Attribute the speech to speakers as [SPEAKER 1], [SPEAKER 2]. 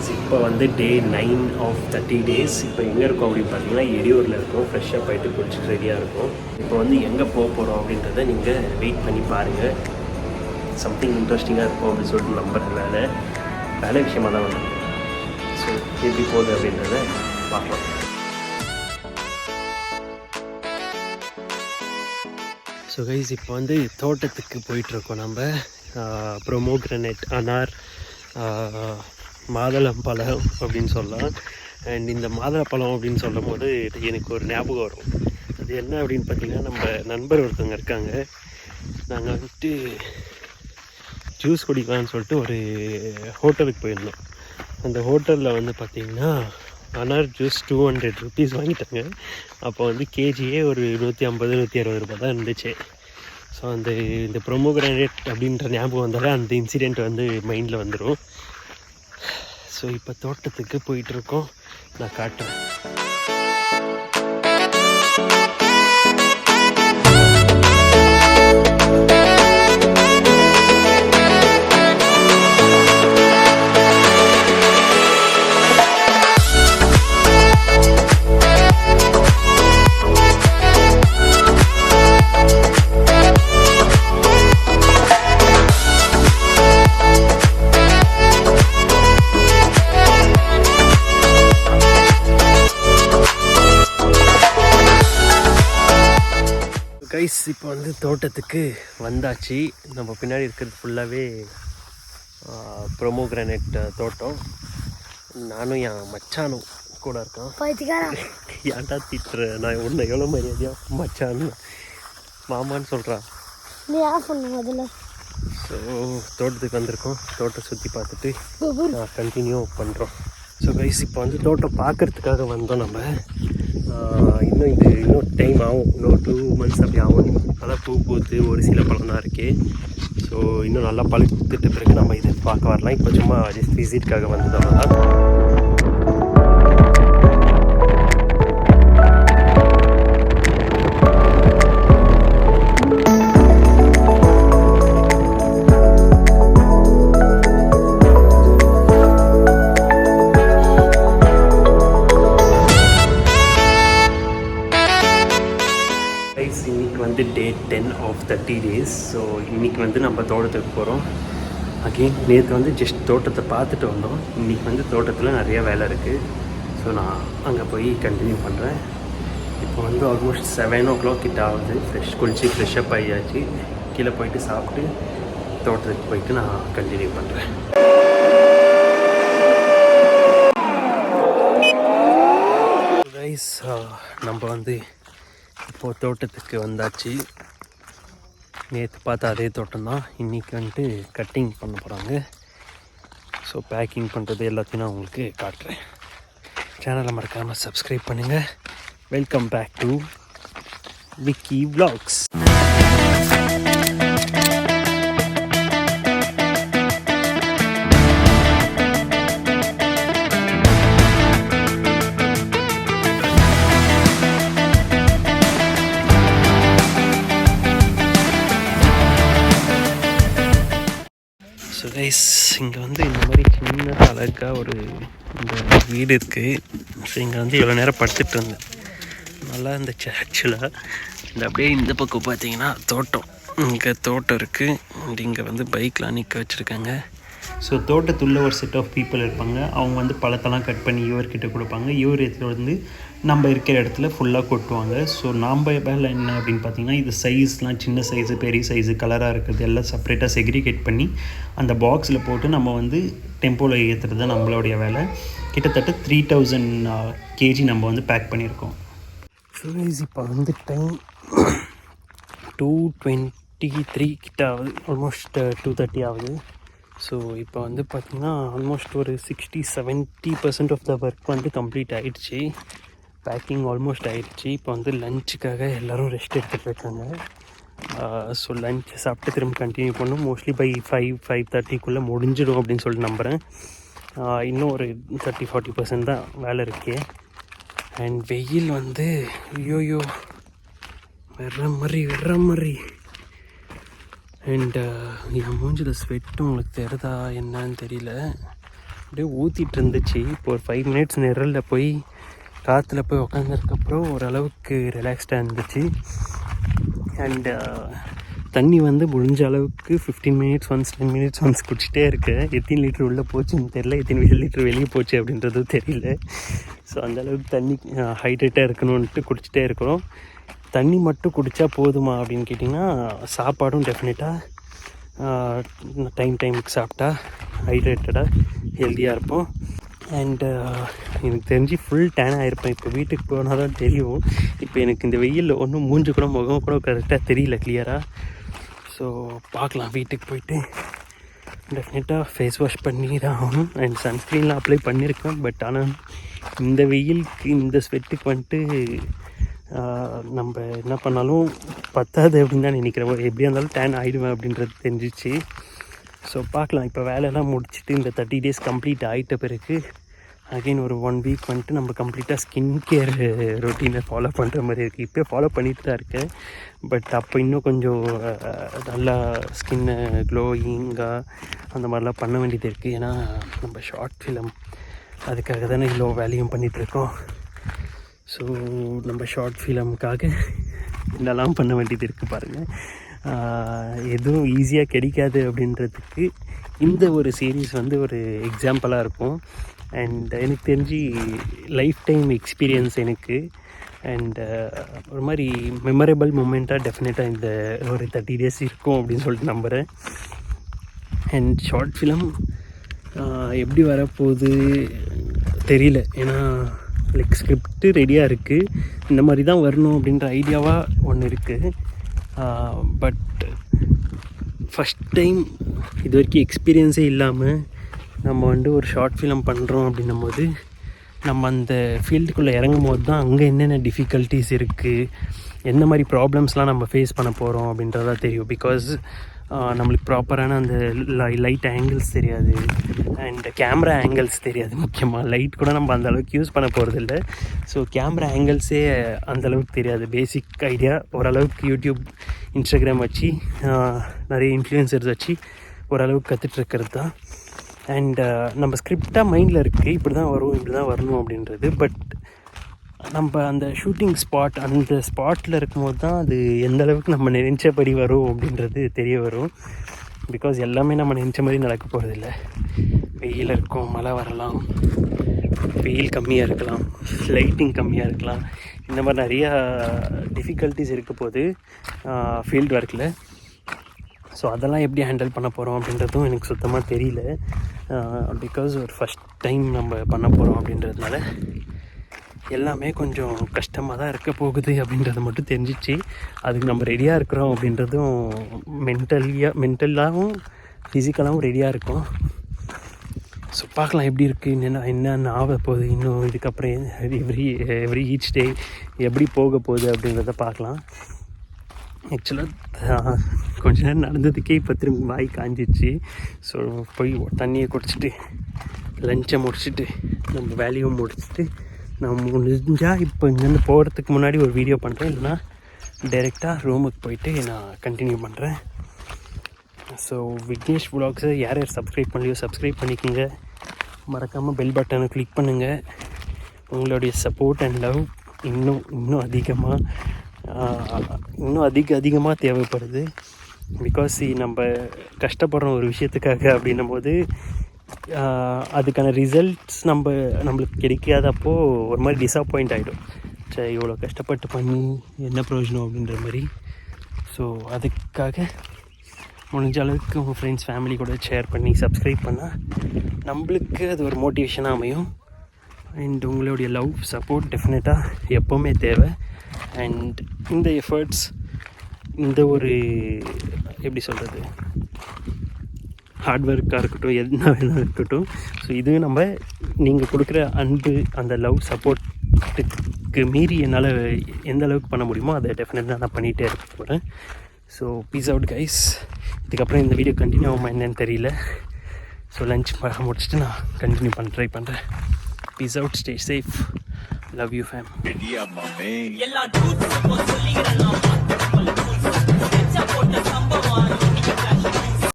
[SPEAKER 1] Guys இப்போ வந்து டே 9 of 30 days. இப்போ எங்கே இருக்கோம் அப்படின்னு பார்த்தீங்கன்னா எடியூரில் இருக்கோம். ஃப்ரெஷ்ஷாக போயிட்டு குளிச்சுட்டு ரெடியாக இருக்கும். இப்போ வந்து எங்கே போக போகிறோம் அப்படின்றத நீங்கள் வெயிட் பண்ணி பாருங்கள். சம்திங் இன்ட்ரெஸ்டிங்காக இருக்கும் அப்படின்னு சொல்லிட்டு நம்புறதுனால வேலை விஷயமாக தான் வந்து. ஸோ எப்படி போகுது அப்படின்றத பார்க்கலாம். ஸோ கைஸ் இப்போ வந்து தோட்டத்துக்கு போயிட்டுருக்கோம். நம்ம ப்ரொமோக்ரனேட், அனார், மாதுளம்பழம் அப்படின்னு சொல்லலாம். அண்ட் இந்த மாதுளப்பழம் அப்படின்னு சொல்லும் போது எனக்கு ஒரு ஞாபகம் வரும். அது என்ன அப்படின்னு பார்த்தீங்கன்னா, நம்ம நண்பர் ஒருத்தவங்க இருக்காங்க. நாங்கள் வந்துட்டு ஜூஸ் குடிக்கலான்னு சொல்லிட்டு ஒரு ஹோட்டலுக்கு போயிருந்தோம். அந்த ஹோட்டலில் வந்து பார்த்திங்கன்னா அனார் ஜூஸ் 200 rupees வாங்கிட்டாங்க. அப்போ வந்து கேஜியே ஒரு 150-160 ரூபா தான் இருந்துச்சு. ஸோ இந்த ப்ரொமோக்ரனேட் அப்படின்ற ஞாபகம் வந்தாலே அந்த இன்சிடெண்ட் வந்து மைண்டில் வந்துடும். ஸோ இப்போ தோட்டத்துக்கு போயிட்டுருக்கோம். நான் காட்டுறேன். கைஸ் இப்போ வந்து தோட்டத்துக்கு வந்தாச்சு. நம்ம பின்னாடி இருக்கிறது ஃபுல்லாகவே ப்ரொமோக்ரனேட் தோட்டம். நானும் என் மச்சானும் கூட இருக்கான். ஏன்டா திட்டுற? நான் ஒன்று எவ்வளோ மரியாதையாக மச்சான் மாமான்னு சொல்கிறான். ஸோ தோட்டத்துக்கு வந்திருக்கோம். தோட்டம் சுற்றி பார்த்துட்டு கண்டினியூ பண்ணுறோம். ஸோ கைஸ் இப்போ வந்து தோட்டம் பார்க்குறதுக்காக வந்தோம். நம்ம இன்னும் டைம் ஆகும். இன்னும் 2 months அப்படி ஆகும். அதான் பூ பூத்து ஒரு சில பழம் தான் இருக்குது. ஸோ இன்னும் நல்லா பழுத்துட்டு பிறகு நம்ம இதை பார்க்க வரலாம். இப்போ சும்மா ஜஸ்ட் விசிட்காக வந்ததோட தான். இன்னைக்கு வந்து டே 10 ஆஃப் 30 days. ஸோ இன்றைக்கி வந்து நம்ம தோட்டத்துக்கு போகிறோம். அகெயின் நேற்று வந்து ஜஸ்ட் தோட்டத்தை பார்த்துட்டு வந்தோம். இன்றைக்கி வந்து தோட்டத்தில் நிறைய வேலை இருக்குது. ஸோ நான் அங்கே போய் கண்டினியூ பண்ணுறேன். இப்போ வந்து ஆல்மோஸ்ட் 7 o'clock கிட்ட ஆகுது. ஃப்ரெஷ்ஷப் ஆகியாச்சு. கீழே போயிட்டு சாப்பிட்டு தோட்டத்துக்கு போயிட்டு நான் கண்டினியூ பண்ணுறேன். கைஸ் நம்ம வந்து இப்போது தோட்டத்துக்கு வந்தாச்சு. நேற்று பார்த்த அதே தோட்டம் தான். இன்றைக்கி வந்துட்டு கட்டிங் பண்ண போகிறாங்க. ஸோ பேக்கிங் பண்ணுறது எல்லாத்தையும் நான் உங்களுக்கு காட்டுறேன். சேனலை மறக்காமல் சப்ஸ்கிரைப் பண்ணுங்கள். Welcome back to Vicky vlogs. So guys இங்கே வந்து இந்த மாதிரி சின்னதாக அழகாக ஒரு இந்த வீடு இருக்குது. ஸோ இங்கே வந்து இவ்வளோ நேரம் படுத்துட்டு இருந்தேன். நல்லா இருந்துச்சு ஆக்சுவலாக. இந்த அப்படியே இந்த பக்கம் பார்த்தீங்கன்னா தோட்டம், இங்கே தோட்டம் இருக்குது. அண்ட் இங்கே வந்து பைக்லாம் நிற்க வச்சுருக்காங்க. ஸோ தோட்டத்துள்ள ஒரு செட் ஆஃப் பீப்புள் இருப்பாங்க. அவங்க வந்து பழத்தெல்லாம் கட் பண்ணி இவர்கிட்ட கொடுப்பாங்க. இவர் இடத்துல வந்து நம்ம இருக்கிற இடத்துல ஃபுல்லாக கொட்டுவாங்க. ஸோ நாம் வேலை என்ன அப்படின்னு பார்த்தீங்கன்னா, இது சைஸ்லாம் சின்ன சைஸு, பெரிய சைஸு, கலராக இருக்கிறது எல்லாம் செப்பரேட்டாக செக்ரிகேட் பண்ணி அந்த பாக்ஸில் போட்டு நம்ம வந்து டெம்போவில் ஏற்றுறது தான் நம்மளுடைய வேலை. கிட்டத்தட்ட 3000 kg நம்ம வந்து பேக் பண்ணியிருக்கோம். ஸோ இப்போ வந்து டைம் 2:23 கிட்ட ஆகுது. ஆல்மோஸ்ட் 2:30 ஆகுது. ஸோ இப்போ வந்து பார்த்திங்கன்னா ஆல்மோஸ்ட் ஒரு 60-70% ஆஃப் த ஒர்க் வந்து கம்ப்ளீட் ஆகிடுச்சு. பேக்கிங் ஆல்மோஸ்ட் ஆகிடுச்சு. இப்போ வந்து லஞ்சுக்காக எல்லோரும் ரெஸ்ட் எடுத்துகிட்டு இருக்காங்க. ஸோ லஞ்ச் சாப்பிட்டு திரும்ப கண்டினியூ பண்ணணும். மோஸ்ட்லி பை 5-5:30 முடிஞ்சிடும் அப்படின்னு சொல்லிட்டு நம்புகிறேன். இன்னும் ஒரு 30-40% தான் வேலை இருக்கே. அண்ட் வெயில் வந்து ஐயோயோ வர்ற மாதிரி. அண்ட் என் மூஞ்சில் ஸ்வெட்டும் உங்களுக்கு தெரியுதா என்னன்னு தெரியல. அப்படியே ஊற்றிட்டு இருந்துச்சு. இப்போ ஒரு 5 மினிட்ஸ் நிழலில் போய் காற்றுல போய் உக்காந்ததுக்கப்புறம் ஓரளவுக்கு ரிலாக்ஸ்டாக இருந்துச்சு. அண்டு தண்ணி வந்து முடிஞ்ச அளவுக்கு 15 மினிட்ஸ் ஒன்ஸ் 10 மினிட்ஸ் ஒன்ஸ் குடிச்சிட்டே இருக்கேன். எத்தனை லிட்டர் உள்ளே போச்சுன்னு தெரில, எத்தனை லிட்டர் வெளியே போச்சு அப்படின்றதும் தெரியல. ஸோ அந்தளவுக்கு தண்ணி ஹைட்ரேட்டாக இருக்கணும்ன்ட்டு குடிச்சிட்டே இருக்கிறோம். தண்ணி மட்டும் குடித்தா போதுமா அப்படின்னு கேட்டிங்கன்னா, சாப்பாடும் டெஃபினட்டாக டைமுக்கு சாப்பிட்டா ஹைட்ரேட்டடாக ஹெல்த்தியாக இருப்போம். அண்டு எனக்கு தெரிஞ்சு ஃபுல் டேன் ஆகிருப்பேன். இப்போ வீட்டுக்கு போனால் தான் தெரியும். இப்போ எனக்கு இந்த வெயிலில் ஒன்றும் மூஞ்சு கூட முகம் கூட கரெக்டாக தெரியல கிளியராக. ஸோ பார்க்கலாம், வீட்டுக்கு போயிட்டு டெஃபினட்டாக ஃபேஸ் வாஷ் பண்ணி தான் ஆகணும். அண்ட் சன்ஸ்க்ரீன்லாம் அப்ளை பண்ணியிருக்கேன். பட் ஆனால் இந்த வெயிலுக்கு இந்த ஸ்வெட்டுக்கு வந்துட்டு நம்ம என்ன பண்ணாலும் பத்தாது அப்படின்னு தான் நினைக்கிறேன். எப்படியா இருந்தாலும் டேன் ஆகிடுவேன் அப்படின்றது தெரிஞ்சிச்சு. ஸோ பார்க்கலாம். இப்போ வேலையெல்லாம் முடிச்சுட்டு இந்த 30 days கம்ப்ளீட் ஆகிட்ட பிறகு அகெயின் ஒரு 1 வீக் வந்துட்டு நம்ம கம்ப்ளீட்டாக ஸ்கின் கேர் ரொட்டீனை ஃபாலோ பண்ணுற மாதிரி இருக்குது. இப்போ ஃபாலோ பண்ணிட்டு தான் இருக்கேன். பட் அப்போ இன்னும் கொஞ்சம் நல்லா ஸ்கின்னை க்ளோயிங்காக அந்த மாதிரிலாம் பண்ண வேண்டியது இருக்குது. ஏன்னா நம்ம ஷார்ட் ஃபிலிம் அதுக்காக தானே இவ்வளோ வேலையும் பண்ணிகிட்ருக்கோம். ஸோ நம்ம ஷார்ட் ஃபிலிமுக்காக என்னெல்லாம் பண்ண வேண்டியது இருக்குது பாருங்கள். எதுவும் ஈஸியாக கிடைக்காது அப்படின்றதுக்கு இந்த ஒரு சீரீஸ் வந்து ஒரு எக்ஸாம்பிளாக இருக்கும். அண்ட் எனக்கு தெரிஞ்சு லைஃப் டைம் எக்ஸ்பீரியன்ஸ் எனக்கு. அண்ட் ஒரு மாதிரி மெமரபிள் மூமெண்ட்டாக டெஃபினட்டாக இந்த ஒரு 30 days இருக்கும் அப்படின்னு சொல்லிட்டு நம்புகிறேன். அண்ட் ஷார்ட் ஃபிலிம் எப்படி வரப்போகுது தெரியல. ஏன்னா லைக் ஸ்கிரிப்டு ரெடியாக இருக்குது, இந்த மாதிரி தான் வரணும் அப்படின்ற ஐடியாவாக ஒன்று இருக்குது. பட் ஃபஸ்ட் டைம் இது வரைக்கும் எக்ஸ்பீரியன்ஸே இல்லாமல் நம்ம வந்து ஒரு ஷார்ட் ஃபிலிம் பண்ணுறோம் அப்படின்னும் போது, நம்ம அந்த ஃபீல்டுக்குள்ளே இறங்கும் போது தான் அங்கே என்னென்ன டிஃபிகல்ட்டிஸ் இருக்குது, எந்த மாதிரி ப்ராப்ளம்ஸ்லாம் நம்ம ஃபேஸ் பண்ண போகிறோம் அப்படின்றதா தெரியும். பிகாஸ் நம்மளுக்கு ப்ராப்பரான அந்த லைட் ஆங்கிள்ஸ் தெரியாது, அண்ட் கேமரா ஆங்கிள்ஸ் தெரியாது. முக்கியமாக லைட் கூட நம்ம அந்தளவுக்கு யூஸ் பண்ண போகிறதில்ல. ஸோ கேமரா ஆங்கிள்ஸே அந்தளவுக்கு தெரியாது. பேசிக் ஐடியா ஓரளவுக்கு யூடியூப், இன்ஸ்டாகிராம் வச்சு நிறைய இன்ஃப்ளூயன்சர்ஸ் வச்சு ஓரளவுக்கு கற்றுட்ருக்கிறது தான். அண்ட் நம்ம ஸ்கிரிப்டாக மைண்டில் இருக்குது, இப்படி தான் வரும், இப்படி தான் வரணும் அப்படின்றது. பட் நம்ம அந்த ஷூட்டிங் ஸ்பாட், அந்த ஸ்பாட்டில் இருக்கும்போது தான் அது எந்த அளவுக்கு நம்ம நினைச்சபடி வரும் அப்படின்றது தெரிய வரும். பிகாஸ் எல்லாமே நம்ம நினச்ச மாதிரி நடக்க போகிறதில்ல. வெயில் இருக்கும், மழை வரலாம், வெயில் கம்மியாக இருக்கலாம், லைட்டிங் கம்மியாக இருக்கலாம், இந்த மாதிரி நிறையா டிஃபிகல்ட்டிஸ் இருக்க போது ஃபீல்டு ஒர்க்கில். ஸோ அதெல்லாம் எப்படி ஹேண்டில் பண்ண போகிறோம் அப்படின்றதும் எனக்கு சுத்தமாக தெரியல. பிகாஸ் ஒரு ஃபஸ்ட் டைம் நம்ம பண்ண போகிறோம் அப்படின்றதுனால எல்லாமே கொஞ்சம் கஷ்டமாக தான் இருக்க போகுது அப்படின்றது மட்டும் தெரிஞ்சிச்சு. அதுக்கு நம்ம ரெடியாக இருக்கிறோம் அப்படின்றதும் மென்டலாகவும் ஃபிசிக்கலாகவும் ரெடியாக இருக்கும். ஸோ பார்க்கலாம் எப்படி இருக்குது, என்னென்ன ஆக போகுது இன்னும் இதுக்கப்புறம் எவ்ரி ஈச் டே எப்படி போக போகுது அப்படின்றத பார்க்கலாம். ஆக்சுவலாக கொஞ்ச நேரம் நடந்ததுக்கே இப்போ திரும்பி வாய் காஞ்சிச்சு. ஸோ போய் தண்ணியை குடிச்சிட்டு லஞ்சை முடிச்சுட்டு நம்ம வேலையும் முடிச்சுட்டு நான் முடிஞ்சால் இப்போ இங்கேருந்து போகிறதுக்கு முன்னாடி ஒரு வீடியோ பண்ணுறேன், இல்லைனா டைரெக்டாக ரூமுக்கு போயிட்டு நான் கண்டினியூ பண்ணுறேன். ஸோ விக்னேஷ் vlogsஸை யார் சப்ஸ்கிரைப் பண்ணலையோ சப்ஸ்கிரைப் பண்ணிக்கோங்க. மறக்காமல் பெல் பட்டனை கிளிக் பண்ணுங்கள். உங்களுடைய சப்போர்ட் அண்ட் லவ் இன்னும் அதிகமாக தேவைப்படுது. பிகாஸ் நம்ம கஷ்டப்படுற ஒரு விஷயத்துக்காக அப்படின்னும் போது அதுக்கான ரிசல்ட்ஸ் நம்மளுக்கு கிடைக்காதப்போ ஒரு மாதிரி டிஸப்பாயிண்ட் ஆகிடும். சரி, இவ்வளோ கஷ்டப்பட்டு பண்ணி என்ன பிரயோஜனம் அப்படின்ற மாதிரி. ஸோ அதுக்காக முடிஞ்ச அளவுக்கு உங்கள் ஃப்ரெண்ட்ஸ், ஃபேமிலி கூட ஷேர் பண்ணி சப்ஸ்கிரைப் பண்ணால் நம்மளுக்கு அது ஒரு மோட்டிவேஷனாக அமையும். அண்ட் உங்களுடைய லவ், சப்போர்ட் டெஃபினட்டாக எப்போவுமே தேவை. அண்ட் இந்த எஃபர்ட்ஸ், இந்த ஒரு எப்படி சொல்கிறது, ஹார்ட் ஒர்க்காக இருக்கட்டும், என்ன வேணாலும் இருக்கட்டும். ஸோ இது நீங்கள் கொடுக்குற அன்பு, அந்த லவ், சப்போர்ட்டுக்கு மீறி என்னால் எந்த அளவுக்கு பண்ண முடியுமோ அதை டெஃபினட்டாக நான் பண்ணிகிட்டே இருக்க போகிறேன். So peace out guys. இதுக்கப்புறம் இந்த வீடியோ கண்டினியூ ஆகுமா என்னன்னு தெரியல. ஸோ லஞ்ச் முடிச்சுட்டு நான் கண்டினியூ ட்ரை பண்ணுறேன். Peace out, stay safe, love you fam. எல்லா